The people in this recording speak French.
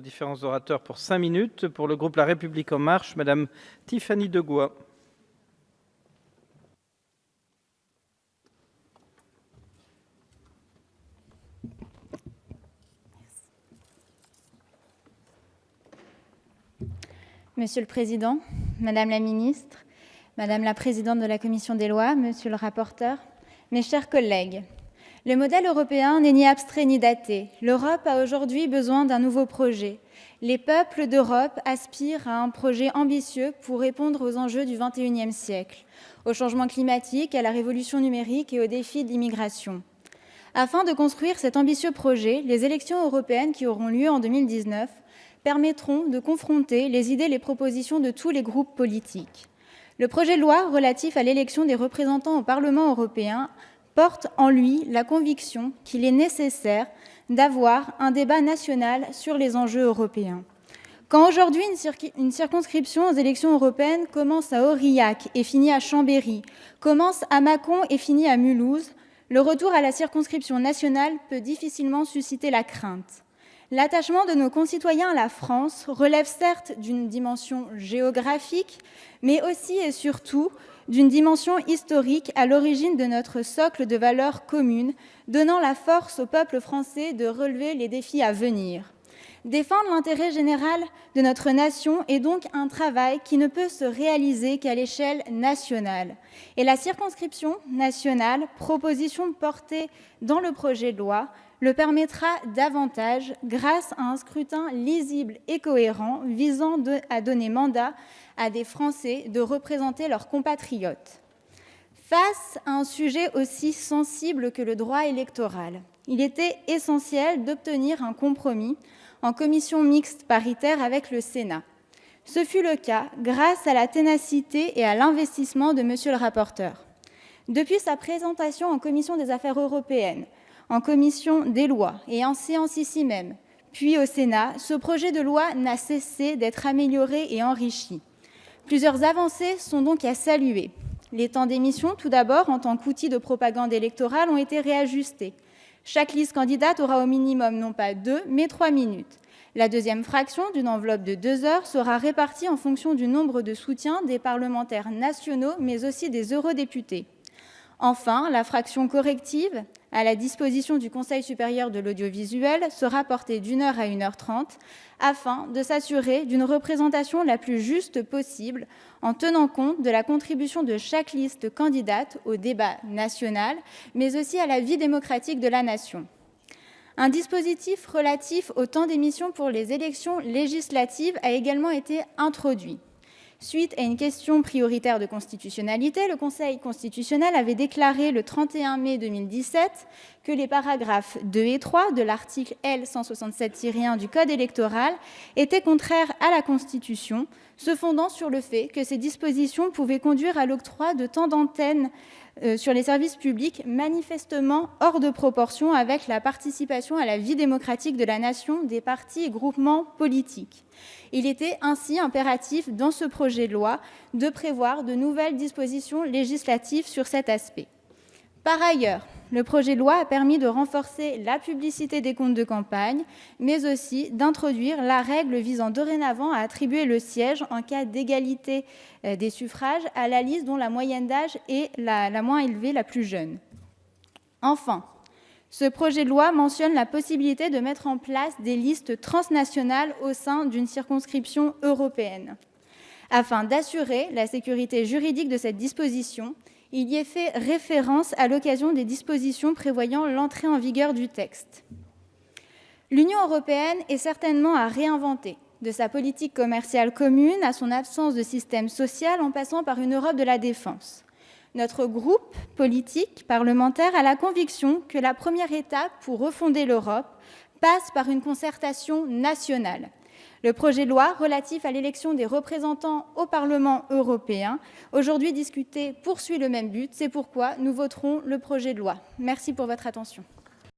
différents orateurs pour 5 minutes. Pour le groupe La République En Marche, Madame Tiffany Degois. Monsieur le Président, Madame la Ministre, Madame la Présidente de la Commission des lois, Monsieur le rapporteur, mes chers collègues, le modèle européen n'est ni abstrait ni daté. L'Europe a aujourd'hui besoin d'un nouveau projet. Les peuples d'Europe aspirent à un projet ambitieux pour répondre aux enjeux du XXIe siècle, au changement climatique, à la révolution numérique et aux défis d'immigration. Afin de construire cet ambitieux projet, les élections européennes qui auront lieu en 2019 permettront de confronter les idées et les propositions de tous les groupes politiques. Le projet de loi relatif à l'élection des représentants au Parlement européen porte en lui la conviction qu'il est nécessaire d'avoir un débat national sur les enjeux européens. Quand aujourd'hui une circonscription aux élections européennes commence à Aurillac et finit à Chambéry, commence à Mâcon et finit à Mulhouse, le retour à la circonscription nationale peut difficilement susciter la crainte. L'attachement de nos concitoyens à la France relève certes d'une dimension géographique, mais aussi et surtout d'une dimension historique à l'origine de notre socle de valeurs communes, donnant la force au peuple français de relever les défis à venir. Défendre l'intérêt général de notre nation est donc un travail qui ne peut se réaliser qu'à l'échelle nationale. Et la circonscription nationale, proposition portée dans le projet de loi, le permettra davantage grâce à un scrutin lisible et cohérent visant à donner mandat à des Français de représenter leurs compatriotes. Face à un sujet aussi sensible que le droit électoral, il était essentiel d'obtenir un compromis en commission mixte paritaire avec le Sénat. Ce fut le cas grâce à la ténacité et à l'investissement de Monsieur le rapporteur. Depuis sa présentation en commission des affaires européennes, en commission des lois et en séance ici même, puis au Sénat, ce projet de loi n'a cessé d'être amélioré et enrichi. Plusieurs avancées sont donc à saluer. Les temps d'émission, tout d'abord, en tant qu'outil de propagande électorale, ont été réajustés. Chaque liste candidate aura au minimum non pas 2, mais 3 minutes. La deuxième fraction d'une enveloppe de 2 heures sera répartie en fonction du nombre de soutiens des parlementaires nationaux, mais aussi des eurodéputés. Enfin, la fraction corrective à la disposition du Conseil supérieur de l'audiovisuel sera portée d'1 heure à 1h30 afin de s'assurer d'une représentation la plus juste possible en tenant compte de la contribution de chaque liste candidate au débat national, mais aussi à la vie démocratique de la nation. Un dispositif relatif au temps d'émission pour les élections législatives a également été introduit. Suite à une question prioritaire de constitutionnalité, le Conseil constitutionnel avait déclaré le 31 mai 2017 que les paragraphes 2 et 3 de l'article L. 167-1 du Code électoral étaient contraires à la Constitution, se fondant sur le fait que ces dispositions pouvaient conduire à l'octroi de temps d'antenne sur les services publics manifestement hors de proportion avec la participation à la vie démocratique de la nation des partis et groupements politiques. Il était ainsi impératif dans ce projet de loi de prévoir de nouvelles dispositions législatives sur cet aspect. Par ailleurs, le projet de loi a permis de renforcer la publicité des comptes de campagne, mais aussi d'introduire la règle visant dorénavant à attribuer le siège en cas d'égalité des suffrages à la liste dont la moyenne d'âge est la moins élevée, la plus jeune. Enfin, ce projet de loi mentionne la possibilité de mettre en place des listes transnationales au sein d'une circonscription européenne. Afin d'assurer la sécurité juridique de cette disposition, il y est fait référence à l'occasion des dispositions prévoyant l'entrée en vigueur du texte. L'Union européenne est certainement à réinventer, de sa politique commerciale commune à son absence de système social en passant par une Europe de la défense. Notre groupe politique parlementaire a la conviction que la première étape pour refonder l'Europe passe par une concertation nationale. Le projet de loi relatif à l'élection des représentants au Parlement européen, aujourd'hui discuté, poursuit le même but. C'est pourquoi nous voterons le projet de loi. Merci pour votre attention.